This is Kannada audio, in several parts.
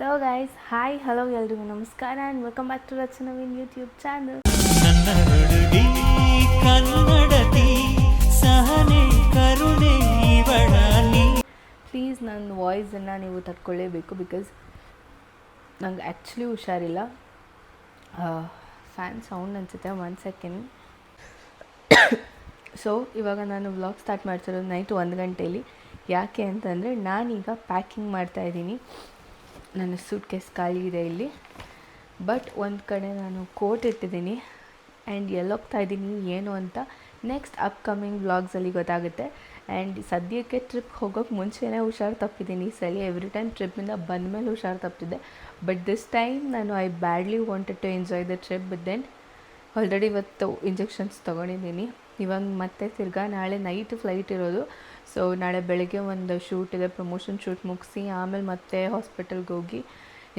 ಸೊ ಗೈಸ್, ಹಾಯ್ ಹಲೋ ಎಲ್ರಿಗೂ ನಮಸ್ಕಾರ ಆ್ಯಂಡ್ ವೆಲ್ಕಮ್ ಬ್ಯಾಕ್ ಟು ರಚನವಿನ್ ಯೂಟ್ಯೂಬ್ ಚಾನಲ್. ಪ್ಲೀಸ್ ನನ್ನ ವಾಯ್ಸನ್ನು ನೀವು ತಡ್ಕೊಳ್ಳೇಬೇಕು, ಬಿಕಾಸ್ ನಂಗೆ ಆ್ಯಕ್ಚುಲಿ ಹುಷಾರಿಲ್ಲ. ಫ್ಯಾನ್ ಸೌಂಡ್ ಅನಿಸುತ್ತೆ, 1 ಸೆಕೆಂಡ್. ಸೊ ಇವಾಗ ನಾನು ವ್ಲಾಗ್ ಸ್ಟಾರ್ಟ್ ಮಾಡ್ತಿರೋದು ನೈಟ್ 1 ಗಂಟೆಯಲ್ಲಿ. ಯಾಕೆ ಅಂತಂದರೆ ನಾನೀಗ ಪ್ಯಾಕಿಂಗ್ ಮಾಡ್ತಾಯಿದ್ದೀನಿ. ನನ್ನ ಸೂಟ್ ಕೇಸ್ ಖಾಲಿ ಇದೆ ಇಲ್ಲಿ, ಬಟ್ ಒಂದು ಕಡೆ ನಾನು ಕೋಟ್ ಇಟ್ಟಿದ್ದೀನಿ. ಆ್ಯಂಡ್ ಎಲ್ಲೋಗ್ತಾ ಇದ್ದೀನಿ ಏನು ಅಂತ ನೆಕ್ಸ್ಟ್ ಅಪ್ಕಮಿಂಗ್ ವ್ಲಾಗ್ಸಲ್ಲಿ ಗೊತ್ತಾಗುತ್ತೆ. ಆ್ಯಂಡ್ ಸದ್ಯಕ್ಕೆ ಟ್ರಿಪ್ ಹೋಗೋಕ್ಕೆ ಮುಂಚೆನೇ ಹುಷಾರು ತಪ್ಪಿದ್ದೀನಿ. ಈ ಸಲ ಎವ್ರಿ ಟೈಮ್ ಟ್ರಿಪ್ಪಿಂದ ಬಂದಮೇಲೆ ಹುಷಾರು ತಪ್ಪಿದ್ದೆ, ಬಟ್ ದಿಸ್ ಟೈಮ್ ನಾನು I badly wanted to enjoy the trip. But then already ಇವತ್ತು ಇಂಜೆಕ್ಷನ್ಸ್ ತೊಗೊಂಡಿದ್ದೀನಿ. ಇವಾಗ ಮತ್ತೆ ತಿರ್ಗಾ ನಾಳೆ ನೈಟ್ ಫ್ಲೈಟ್ ಇರೋದು. ಸೊ ನಾಳೆ ಬೆಳಗ್ಗೆ ಒಂದು ಶೂಟ್ ಇದೆ, ಪ್ರಮೋಷನ್ ಶೂಟ್ ಮುಗಿಸಿ ಆಮೇಲೆ ಮತ್ತೆ ಹಾಸ್ಪಿಟಲ್ಗೆ ಹೋಗಿ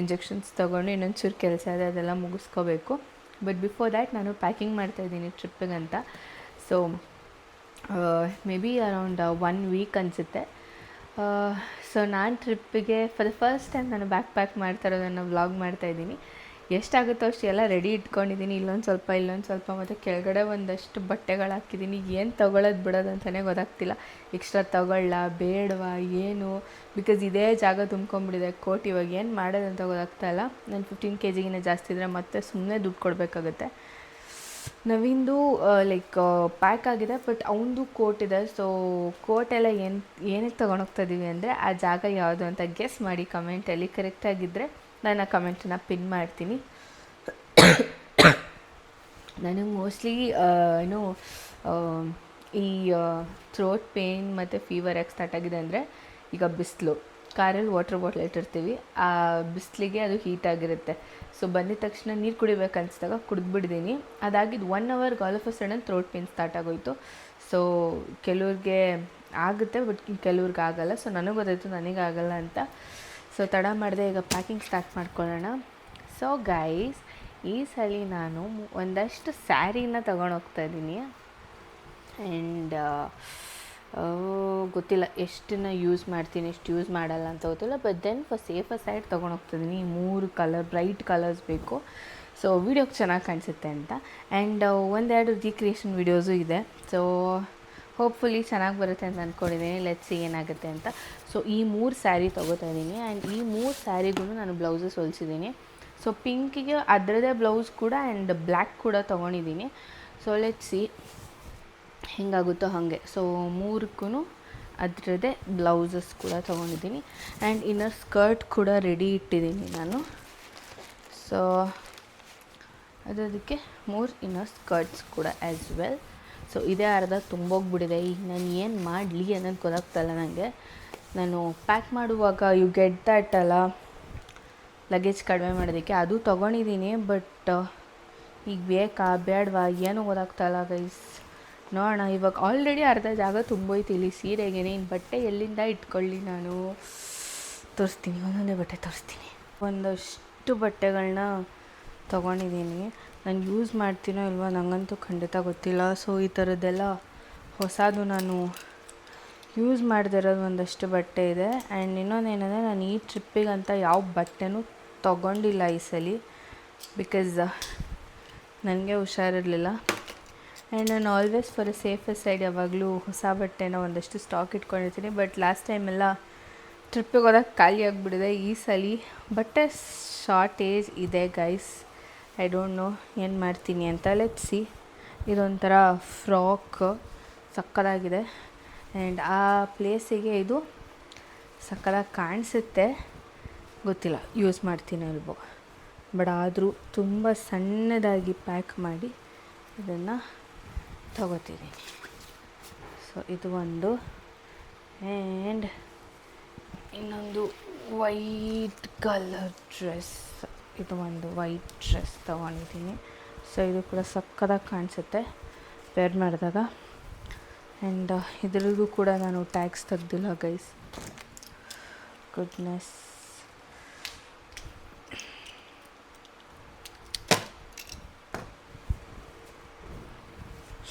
ಇಂಜೆಕ್ಷನ್ಸ್ ತೊಗೊಂಡು ಇನ್ನೊಂಚೂರು ಕೆಲಸ ಇದೆ, ಅದೆಲ್ಲ ಮುಗಿಸ್ಕೋಬೇಕು. ಬಟ್ ಬಿಫೋರ್ ದ್ಯಾಟ್ ನಾನು ಪ್ಯಾಕಿಂಗ್ ಮಾಡ್ತಾಯಿದ್ದೀನಿ ಟ್ರಿಪ್ಪಿಗಂತ. So maybe around 1 week ಅನಿಸುತ್ತೆ. ಸೊ ನಾನು ಟ್ರಿಪ್ಪಿಗೆ ಫಾರ್ ದ ಫಸ್ಟ್ ಟೈಮ್ ನಾನು ಬ್ಯಾಕ್ ಪ್ಯಾಕ್ ಮಾಡ್ತಾ ಇರೋದನ್ನು ವ್ಲಾಗ್ ಮಾಡ್ತಾಯಿದ್ದೀನಿ. ಎಷ್ಟಾಗುತ್ತೋ ಅಷ್ಟು ಎಲ್ಲ ರೆಡಿ ಇಟ್ಕೊಂಡಿದ್ದೀನಿ. ಇಲ್ಲೊಂದು ಸ್ವಲ್ಪ ಮತ್ತು ಕೆಳಗಡೆ ಒಂದಷ್ಟು ಬಟ್ಟೆಗಳು ಹಾಕಿದ್ದೀನಿ. ಏನು ತೊಗೊಳ್ಳೋದು ಬಿಡೋದು ಅಂತಲೇ ಗೊತ್ತಾಗ್ತಿಲ್ಲ. ಎಕ್ಸ್ಟ್ರಾ ತೊಗೊಳ್ಳ ಬೇಡವಾ ಏನು, ಬಿಕಾಸ್ ಇದೇ ಜಾಗ ತುಂಬ್ಕೊಂಬಿಟ್ಟಿದೆ ಕೋಟ್. ಇವಾಗ ಏನು ಮಾಡೋದಂತ ಗೊತ್ತಾಗ್ತಾಯಿಲ್ಲ. ನಾನು 15 kg ಜಾಸ್ತಿ ಇದ್ದರೆ ಮತ್ತೆ ಸುಮ್ಮನೆ ದುಡ್ಡು ಕೊಡಬೇಕಾಗುತ್ತೆ. ನವಿಂದು ಲೈಕ್ ಪ್ಯಾಕ್ ಆಗಿದೆ, ಬಟ್ ಅವನದು ಕೋಟ್ ಇದೆ. ಸೊ ಕೋಟೆಲ್ಲ ಏನಕ್ಕೆ ತೊಗೊಂಡೋಗ್ತಾ ಇದ್ದೀವಿ ಅಂದರೆ ಆ ಜಾಗ ಯಾವುದು ಅಂತ ಗೆಸ್ ಮಾಡಿ ಕಮೆಂಟಲ್ಲಿ. ಕರೆಕ್ಟಾಗಿದ್ದರೆ ನಾನು ಆ ಕಮೆಂಟನ್ನು ಪಿನ್ ಮಾಡ್ತೀನಿ. ನನಗೆ ಮೋಸ್ಟ್ಲಿ ಈ ಥ್ರೋಟ್ ಪೇಯ್ನ್ ಮತ್ತು ಫೀವರ್ ಯಾಕೆ ಸ್ಟಾರ್ಟ್ ಆಗಿದೆ ಅಂದರೆ, ಈಗ ಬಿಸಿಲು, ಕಾರಲ್ಲಿ ವಾಟರ್ ಬಾಟ್ಲ್ ಇಟ್ಟಿರ್ತೀವಿ, ಆ ಬಿಸಿಲಿಗೆ ಅದು ಹೀಟ್ ಆಗಿರುತ್ತೆ. ಸೊ ಬಂದಿದ ತಕ್ಷಣ ನೀರು ಕುಡಿಬೇಕು ಅನಿಸಿದಾಗ ಕುಡಿದ್ಬಿಟ್ಟಿದ್ದೀನಿ. ಅದಾಗಿದ್ದು 1 ಅವರ್ಗೆ all of a sudden throat pain start ಆಗೋಯಿತು. ಸೊ ಕೆಲವ್ರಿಗೆ ಆಗುತ್ತೆ, ಬಟ್ ಕೆಲವ್ರಿಗೆ ಆಗೋಲ್ಲ. ಸೊ ನನಗೆ ಗೊತ್ತಾಯಿತು ನನಗಾಗಲ್ಲ ಅಂತ. ಸೊ ತಡ ಮಾಡಿದೆ, ಈಗ ಪ್ಯಾಕಿಂಗ್ ಸ್ಟಾರ್ಟ್ ಮಾಡ್ಕೊಳ್ಳೋಣ. ಸೊ ಗೈಸ್, ಈ ಸಲ ನಾನು ಒಂದಷ್ಟು ಸ್ಯಾರಿನ ತೊಗೊಂಡೋಗ್ತಾ ಇದ್ದೀನಿ. ಆ್ಯಂಡ್ ಗೊತ್ತಿಲ್ಲ ಎಷ್ಟನ್ನ ಯೂಸ್ ಮಾಡ್ತೀನಿ, ಎಷ್ಟು ಯೂಸ್ ಮಾಡಲ್ಲ ಅಂತ ಗೊತ್ತಿಲ್ಲ. But then for safer side ತೊಗೊಂಡೋಗ್ತಿದ್ದೀನಿ. 3 ಬ್ರೈಟ್ ಕಲರ್ಸ್ ಬೇಕು, ಸೊ ವೀಡಿಯೋಗೆ ಚೆನ್ನಾಗಿ ಕಾಣಿಸುತ್ತೆ ಅಂತ. ಆ್ಯಂಡ್ 1-2 ರೀಕ್ರಿಯೇಷನ್ ವೀಡಿಯೋಸು ಇದೆ. ಸೊ ಹೋಪ್ಫುಲಿ ಚೆನ್ನಾಗಿ ಬರುತ್ತೆ ಅಂತ ಅಂದ್ಕೊಂಡಿದ್ದೀನಿ. ಲೆಟ್ಸ್ ಏನಾಗುತ್ತೆ ಅಂತ. ಸೊ ಈ 3 ಸ್ಯಾರಿ ತೊಗೋತಾ ಇದ್ದೀನಿ. ಆ್ಯಂಡ್ ಈ 3 ಸ್ಯಾರಿಗೂ ನಾನು ಬ್ಲೌಸಸ್ ಹೊಲಿಸಿದ್ದೀನಿ. ಸೊ ಪಿಂಕಿಗೆ ಅದರದೇ ಬ್ಲೌಸ್ ಕೂಡ ಆ್ಯಂಡ್ ಬ್ಲ್ಯಾಕ್ ಕೂಡ ತೊಗೊಂಡಿದ್ದೀನಿ. ಸೊ ಲೆಟ್ಸ್ ಸಿ ಹೆಂಗಾಗುತ್ತೋ ಹಾಗೆ. ಸೊ 3ಕ್ಕೂ ಅದರದ್ದೇ ಬ್ಲೌಸಸ್ ಕೂಡ ತೊಗೊಂಡಿದ್ದೀನಿ. ಆ್ಯಂಡ್ ಇನ್ನರ್ ಸ್ಕರ್ಟ್ ಕೂಡ ರೆಡಿ ಇಟ್ಟಿದ್ದೀನಿ ನಾನು. ಸೊ ಅದಕ್ಕೆ 3 ಇನ್ನರ್ ಸ್ಕರ್ಟ್ಸ್ ಕೂಡ ಆ್ಯಸ್ ವೆಲ್. ಸೊ ಇದೇ ಅರ್ಧ ತುಂಬೋಗ್ಬಿಟ್ಟಿದೆ. ಈಗ ನಾನು ಏನು ಮಾಡಲಿ ಅನ್ನೋದು ಗೊತ್ತಾಗ್ತಾಯಿಲ್ಲ ನನಗೆ. ನಾನು ಪ್ಯಾಕ್ ಮಾಡುವಾಗ ಯು ಗೆಟ್ ದ್ಯಾಟ್ ಅಲ್ಲ, ಲಗೇಜ್ ಕಡಿಮೆ ಮಾಡೋದಕ್ಕೆ ಅದು ತೊಗೊಂಡಿದ್ದೀನಿ. ಬಟ್ ಈಗ ಬೇಕಾ ಬೇಡವಾ ಏನೂ ಗೊತ್ತಾಗ್ತಾಯಿಲ್ಲ ಗೈಸ್. ನೋಡೋಣ. ಇವಾಗ ಆಲ್ರೆಡಿ ಅರ್ಧ ಜಾಗ ತುಂಬೋಯ್ತು ಇಲ್ಲಿ ಸೀರೆಗೆ. ಇನ್ನು ಬಟ್ಟೆ ಎಲ್ಲಿಂದ ಇಟ್ಕೊಳ್ಳಿ, ನಾನು ತೋರಿಸ್ತೀನಿ, ಒಂದೊಂದೇ ಬಟ್ಟೆ ತೋರಿಸ್ತೀನಿ. ಒಂದಷ್ಟು ಬಟ್ಟೆಗಳನ್ನ ತೊಗೊಂಡಿದ್ದೀನಿ. ನಾನು ಯೂಸ್ ಮಾಡ್ತೀನೋ ಇಲ್ವೋ ನನಗಂತೂ ಖಂಡಿತ ಗೊತ್ತಿಲ್ಲ. ಸೊ ಈ ಥರದ್ದೆಲ್ಲ ಹೊಸದು ನಾನು ಯೂಸ್ ಮಾಡದಿರೋದು ಒಂದಷ್ಟು ಬಟ್ಟೆ ಇದೆ. ಆ್ಯಂಡ್ ಇನ್ನೊಂದೇನೆಂದರೆ ನಾನು ಈ ಟ್ರಿಪ್ಪಿಗಂತ ಯಾವ ಬಟ್ಟೆನೂ ತೊಗೊಂಡಿಲ್ಲ ಈ ಸಲ, ಬಿಕಾಸ್ ನನಗೆ ಹುಷಾರಿರಲಿಲ್ಲ. ಆ್ಯಂಡ್ ನಾನು always for A safer side ಯಾವಾಗಲೂ ಹೊಸ ಬಟ್ಟೆನ ಒಂದಷ್ಟು ಸ್ಟಾಕ್ ಇಟ್ಕೊಂಡಿರ್ತೀನಿ. ಬಟ್ ಲಾಸ್ಟ್ ಟೈಮೆಲ್ಲ ಟ್ರಿಪ್ಪಿಗೆ ಹೋದಾಗ ಖಾಲಿ ಆಗಿಬಿಟ್ಟಿದೆ. ಈ ಸಲ ಬಟ್ಟೆ ಶಾರ್ಟೇಜ್ ಇದೆ ಗೈಸ್. ಐ ಡೋಂಟ್ ನೋ ಏನು ಮಾಡ್ತೀನಿ ಅಂತ. Let's see. ಇದೊಂಥರ ಫ್ರಾಕ್ ಸಕ್ಕತ್ತಾಗಿದೆ. ಆ್ಯಂಡ್ ಆ ಪ್ಲೇಸಿಗೆ ಇದು ಸಕ್ಕತ್ತಾಗಿ ಕಾಣಿಸುತ್ತೆ. ಗೊತ್ತಿಲ್ಲ ಯೂಸ್ ಮಾಡ್ತೀನಿ ಅಲ್ವೋ, ಬಟ್ ಆದರೂ ತುಂಬ ಸಣ್ಣದಾಗಿ ಪ್ಯಾಕ್ ಮಾಡಿ ಇದನ್ನು ತಗೋತಿದ್ದೀನಿ. ಸೊ ಇದು ಒಂದು. ಆ್ಯಂಡ್ ಇನ್ನೊಂದು ವೈಟ್ ಕಲರ್ ಡ್ರೆಸ್, ಇದು ಒಂದು ವೈಟ್ ಡ್ರೆಸ್ ತೊಗೊಂಡಿದ್ದೀನಿ. ಸೊ ಇದು ಕೂಡ ಸಕ್ಕತ್ತಾಗಿ ಕಾಣಿಸುತ್ತೆ ವೇರ್ ಮಾಡಿದಾಗ. ಆ್ಯಂಡ್ ಇದರಲ್ಲೂ ಕೂಡ ನಾನು ಟ್ಯಾಗ್ಸ್ ತೆಗ್ದಿಲ್ಲ ಗೈಸ್. ಗುಡ್ನೆಸ್.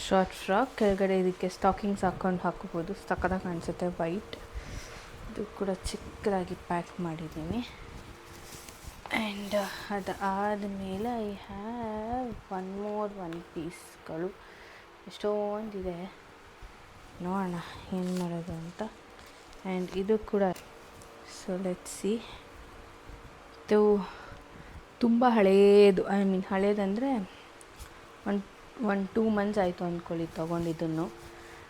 ಶಾರ್ಟ್ ಫ್ರಾಕ್, ಕೆಳಗಡೆ ಇದಕ್ಕೆ ಸ್ಟಾಕಿಂಗ್ಸ್ ಹಾಕೋಬೋದು. ಸಕ್ಕತ್ತಾಗಿ ಕಾಣಿಸುತ್ತೆ ವೈಟ್. ಇದು ಕೂಡ ಚಿಕ್ಕದಾಗಿ ಪ್ಯಾಕ್ ಮಾಡಿದ್ದೀನಿ. ಆ್ಯಂಡ್ ಅದು ಆದಮೇಲೆ ಐ ಹ್ಯಾವ್ ಒನ್ ಪೀಸ್ಗಳು ಎಷ್ಟೊಂದಿದೆ, ನೋಡೋಣ ಏನು ಮಾಡೋದು ಅಂತ. ಆ್ಯಂಡ್ ಇದು ಕೂಡ ಸೊ ಲೆಟ್ಸ್ ಸಿ. ಇದು ತುಂಬ ಹಳೇದು, ಐ ಮೀನ್ ಹಳೇದಂದರೆ ಒನ್ 2 ಮಂತ್ಸ್ ಆಯಿತು ಅಂದ್ಕೊಳ್ಳಿ ತೊಗೊಂಡಿದ್ದನ್ನು.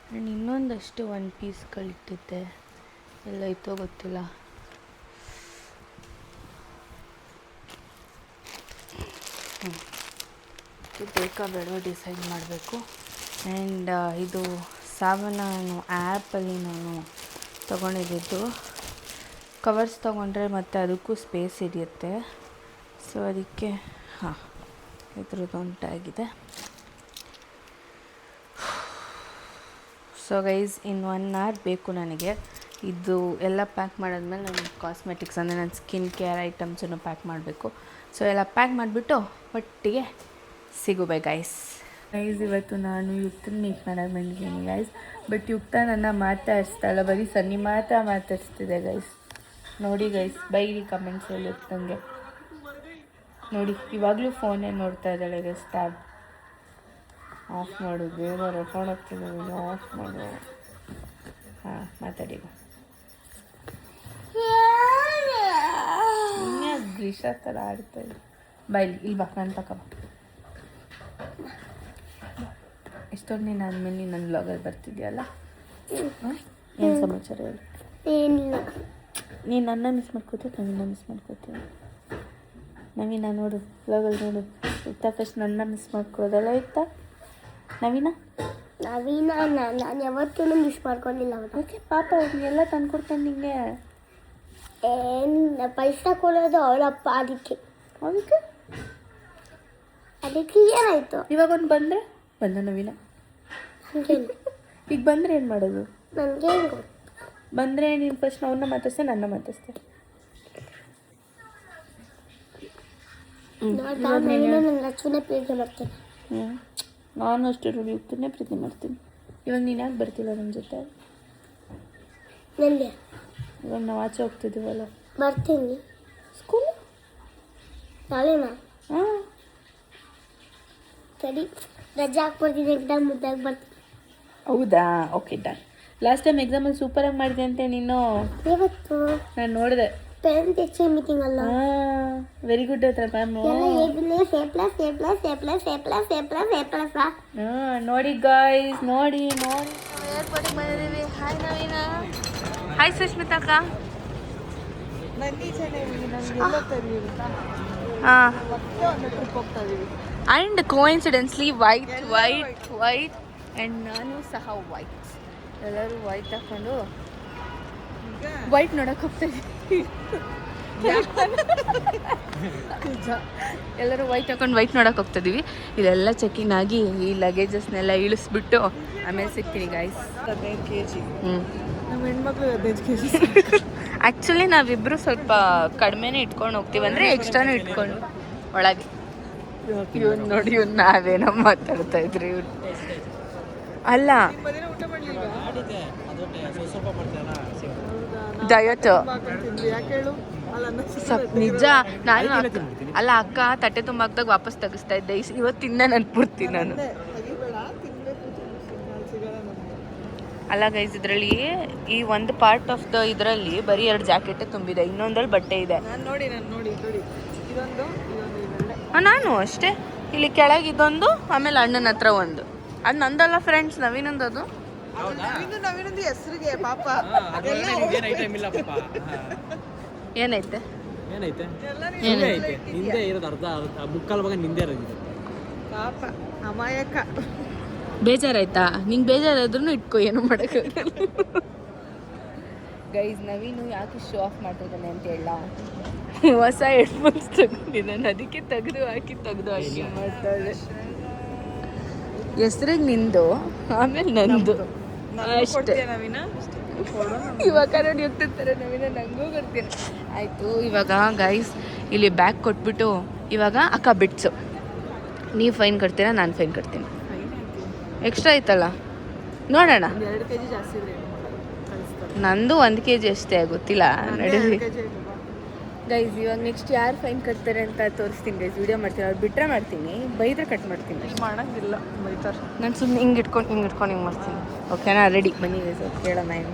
ಆ್ಯಂಡ್ ಇನ್ನೊಂದಷ್ಟು ಪೀಸ್ಗಳಿಟ್ಟಿದ್ದೆ, ಎಲ್ಲ ಇತ್ತೋ ಗೊತ್ತಿಲ್ಲ. ಇದು ಬೇಕಾ ಬೇಡವೋ ಡಿಸೈಡ್ ಮಾಡಬೇಕು. ಆ್ಯಂಡ್ ಇದು ಸಾವನಾನು ಆ್ಯಪಲ್ಲಿ ನಾನು ತೊಗೊಂಡಿದ್ದು. ಕವರ್ಸ್ ತೊಗೊಂಡ್ರೆ ಮತ್ತು ಅದಕ್ಕೂ ಸ್ಪೇಸ್ ಹಿಡಿಯುತ್ತೆ, ಸೊ ಅದಕ್ಕೆ ಇದ್ರದ್ದು ಉಂಟಾಗಿದೆ. ಸೊ ಗೈಸ್ ಇನ್ 1 hour ಬೇಕು ನನಗೆ. ಇದು ಎಲ್ಲ ಪ್ಯಾಕ್ ಮಾಡಾದ್ಮೇಲೆ ನನ್ನ ಕಾಸ್ಮೆಟಿಕ್ಸ್ ಅಂದರೆ ನನ್ನ ಸ್ಕಿನ್ ಕೇರ್ ಐಟಮ್ಸನ್ನು ಪ್ಯಾಕ್ ಮಾಡಬೇಕು. ಸೊ ಎಲ್ಲ ಪ್ಯಾಕ್ ಮಾಡಿಬಿಟ್ಟು ಒಟ್ಟಿಗೆ ಸಿಗುವೆ ಗೈಸ್. ಇವತ್ತು ನಾನು ಯುಕ್ತನ ಮೀಟ್ ಮಾಡೋದು ಬಂದಿದ್ದೀನಿ ಗೈಸ್. ಬಟ್ ಯುಕ್ತ ನನ್ನ ಮಾತಾಡಿಸ್ತಾಳೆ, ಬರೀ ಸನ್ನಿ ಮಾತ್ರ ಮಾತಾಡಿಸ್ತಿದೆ ಗೈಸ್. ನೋಡಿ ಗೈಸ್, ಬೈರಿ ಕಮೆಂಟ್ಸಲ್ಲಿ ನನಗೆ. ನೋಡಿ ಇವಾಗಲೂ ಫೋನೇ ನೋಡ್ತಾ ಇದ್ದಾಳೆ ಗೈಸ್. ಟ್ಯಾಬ್ ಆಫ್ ಮಾಡು, ಬೇಗ ರೆಕಾರ್ಡ್ ಆಗ್ತಿದೆ, ಆಫ್ ಮಾಡು. ಹಾಂ ಮಾತಾಡಿ. ಗ್ರೀಷಾ ಥರ ಆಡ್ತಾಯಿದ್ದೆ. ಬೈಲಿ ಇಲ್ಲಿ ಬಾ, ನಾನು ತಕ ಬಾ. ಎಷ್ಟೊಂದು ನೀನು ಆದಮೇಲೆ ನೀನು ನನ್ನ ಬ್ಲಾಗಲ್ಲಿ ಬರ್ತಿದ್ಯಲ್ಲ, ಏನು ಸಮಾಚಾರ ಹೇಳಿ? ಏನಿಲ್ಲ, ನೀನು ನನ್ನ ಮಿಸ್ ಮಾಡ್ಕೋತೀಯ, ನವೀನ ಮಿಸ್ ಮಾಡ್ಕೋತೀಯ. ನವೀನ ನೋಡು ಬ್ಲಾಗಲ್ಲಿ ನೋಡು, ಇತ್ತ ಫಸ್ಟ್ ನನ್ನ ಮಿಸ್ ಮಾಡ್ಕೋದಲ್ಲ ಇತ್ತ ನವೀನ ನಾನು ಯಾವತ್ತೂ ಮಿಸ್ ಮಾಡ್ಕೊಂಡಿಲ್ಲ. ಓಕೆ ಪಾಪ ಎಲ್ಲ ತಂದ್ಕೊಡ್ತಾನೆ ನಿಂಗೆ. ಏನು ಪೈಸಾ ಕೊಡೋದು ಅವಳಪ್ಪ, ಅದಕ್ಕೆ ಏನಾಯಿತು? ಇವಾಗ ಒಂದು ಬಂದ ನವೀನ ಈಗ ಬಂದರೆ ಏನು ಮಾಡೋದು? ನನಗೆ ಬಂದರೆ ನೀನು ಫಸ್ಟ್ ಅವನ್ನ ಮಾತಾಡ್ತೆ, ನನ್ನ ಮಾತಾಡ್ತೆ. ನಾನು ಪ್ರೀತಿ ಮಾಡ್ತೀನಿ. ನಾನು ಅಷ್ಟೇ ರೂಢಿ ಹೋಗ್ತಾನೆ ಪ್ರೀತಿ ಮಾಡ್ತೀನಿ. ಇವಾಗ ನೀನು ಯಾಕೆ ಬರ್ತಿಲ್ಲ ನನ್ನ ಜೊತೆ? ಇವಾಗ ನಾವು ಆಚೆ ಹೋಗ್ತಿದ್ದೀವಲ್ಲ. ಬರ್ತೀನಿ. ಸ್ಕೂಲ್ ನಾಳೆನಾ? ಹಾಂ ಸರಿ, ರಜೆ ಹಾಕ್ಬರ್ತೀನಿ, ಎಕ್ಸಾಮ್ ಮುದ್ದಾಗಿ ಬರ್ತೀನಿ. ಹೌದಾ, ಓಕೆ ಡನ್. ಲಾಸ್ಟ್ ಟೈಮ್ ಎಕ್ಸಾಮಲ್ಲಿ ಸೂಪರಾಗಿ ಮಾಡಿದೆ ಅಂತೆ ನೀನು. ಇವತ್ತು ನಾನು ನೋಡಿದೆ. ಪೇರೆಂಟ್ ಟೀಚರ್ ಮೀಟಿಂಗ್ ಅಲ್ಲ? ಹಾಂ ವೆರಿ ಗುಡ್ ಹತ್ರ ಮ್ಯಾಮ್. ಹಾಂ ನೋಡಿ ಗಾಯ್ಸ್, ನೋಡಿ ಏರ್ಪೋರ್ಟಿಗೆ ಬಂದಿದ್ದೀವಿ. ಹಾಯ್ ನವೀನ. ಹಾಯ್ ಸುಷ್ಮಿತಾ ಅಕ್ಕ. ಹಾಂ ಆ್ಯಂಡ್ ಕೋಇನ್ಸಿಡೆನ್ಸ್ಲಿ ವೈಟ್ ಆ್ಯಂಡ್ ನಾನು ಸಹ ವೈಟ್. ಎಲ್ಲರೂ ವೈಟ್ ಹಾಕ್ಕೊಂಡು ವೈಟ್ ನೋಡಕ್ಕೆ ಹೋಗ್ತಾಯಿದ್ದೀವಿ. ಎಲ್ಲರೂ ವೈಟ್ ಹಾಕೊಂಡು ವೈಟ್ ನೋಡಕ್ಕೆ ಹೋಗ್ತಾಯಿದ್ದೀವಿ. ಇಲ್ಲೆಲ್ಲ ಚೆಕಿಂಗ್ ಆಗಿ ಈ ಲಗೇಜಸ್ನೆಲ್ಲ ಇಳಿಸ್ಬಿಟ್ಟು ಆಮೇಲೆ ಸಿಗ್ತೀನಿ ಗಾಯ್ಸ್. 15 kg. ನಮ್ಮ ಹೆಣ್ಮಕ್ಳು 15 kg. ಆ್ಯಕ್ಚುಲಿ ನಾವಿಬ್ಬರು ಸ್ವಲ್ಪ ಕಡಿಮೆನೇ ಇಟ್ಕೊಂಡು ಹೋಗ್ತೀವಿ, ಅಂದರೆ ಎಕ್ಸ್ಟ್ರಾನೂ ಇಟ್ಕೊಂಡು ಒಳಗೆ. ಇವ್ನು ನೋಡಿ, ಇವ್ನು ನಾವೇನೋ ಮಾತಾಡ್ತಾ ಇದ್ರಿ. ಇವ್ನು ಅಲ್ಲ ಡಯಟ್ ನಿಜ. ನಾನು ಅಲ್ಲ ಅಕ್ಕ ತಟ್ಟೆ ತುಂಬ ಹಾಕ್ದಾಗ ವಾಪಸ್ ತೆಗಿಸ್ತಾ ಇದ್ದೆ. ಇವತ್ತಿಂದ ನಾನು ಪೂರ್ತಿ ನಾನು ಅಲ್ಲ ಗೈಸ್. ಇದರಲ್ಲಿ ಈ ಒಂದು ಪಾರ್ಟ್ ಆಫ್ ದ ಇದರಲ್ಲಿ ಬರೀ 2 ಜಾಕೆಟ್ ತುಂಬಿದೆ, ಇನ್ನೊಂದ್ರಲ್ಲಿ ಬಟ್ಟೆ ಇದೆ. ನಾನು ಅಷ್ಟೇ. ಇಲ್ಲಿ ಕೆಳಗೆ ಇದೊಂದು, ಆಮೇಲೆ ಅಣ್ಣನ ಹತ್ರ ಒಂದು. ಅದು ನಂದಲ್ಲ ಫ್ರೆಂಡ್ಸ್, ನವೀನಂದು. ಅದು ಹೆಸರಿಗೆ ಪಾಪ ಏನೈತೆ ಅಮಾಯಕ. ಬೇಜಾರಾಯ್ತಾ? ನಿಂಗೆ ಬೇಜಾರಾದ್ರೂ ಇಟ್ಕೋ, ಏನು ಮಾಡೋಕ್ಕಾಗಲ್ಲ. ಗೈಸ್ ನವೀನು ಯಾಕೆ ಶೋ ಆಫ್ ಮಾಡ್ತಿದ್ದಾನೆ ಅಂತ ಹೇಳ, ಹೊಸ ಹೆಡ್ಫೋನ್ಸ್ ತಗೊಂಡಿದ್ದಾನೆ, ಅದಕ್ಕೆ ತೆಗೆದು ಹಾಕಿ ಮಾಡ್ತಾಳೆ. ಹೆಸ್ರಿಗೆ ನಿಂದು, ಆಮೇಲೆ ನಂದು ಅಷ್ಟೇ. ಇವಾಗ ನೋಡಿ ಹೋಗ್ತಿರ್ತಾರೆ ನವೀನ, ನನಗೂ ಕೊಡ್ತೀನಿ. ಆಯಿತು. ಇವಾಗ ಗೈಸ್ ಇಲ್ಲಿ ಬ್ಯಾಗ್ ಕೊಟ್ಬಿಟ್ಟು ಇವಾಗ ಅಕ್ಕ ಬಿಟ್ಸು. ನೀವು ಫೈನ್ ಕಟ್ತೀರಾ, ನಾನು ಫೈನ್ ಕಟ್ತೀನಿ. ಎಕ್ಸ್ಟ್ರಾ ಆಯ್ತಲ್ಲ, ನೋಡೋಣ. 2 kg ಜಾಸ್ತಿ. ನಂದು 1 kg ಅಷ್ಟೇ, ಗೊತ್ತಿಲ್ಲ. ನಡೀಲಿ ಗೈಸ್ ಇವಾಗ ನೆಕ್ಸ್ಟ್ ಯಾರು ಫೈನ್ ಕಟ್ತಾರೆ ಅಂತ ತೋರಿಸ್ತೀನಿ ಗೈಸ್. ವಿಡಿಯೋ ಮಾಡ್ತೀನಿ, ಅವ್ರು ಬಿಟ್ಟರೆ ಮಾಡ್ತೀನಿ, ಬೈದ್ರೆ ಕಟ್ ಮಾಡ್ತೀನಿ. ಮಾಡೋಂಗಿಲ್ಲ ಬೈತಾರೆ. ನಾನು ಸುಮ್ಮನೆ ಹಿಂಗೆ ಇಟ್ಕೊಂಡು ಹಿಂಗೆ ಮಾಡ್ತೀನಿ. ಓಕೆನಾ? ರೆಡಿ ಬನ್ನಿ ಗೈಸ್ ಕೇಳೋಣ ಏನು.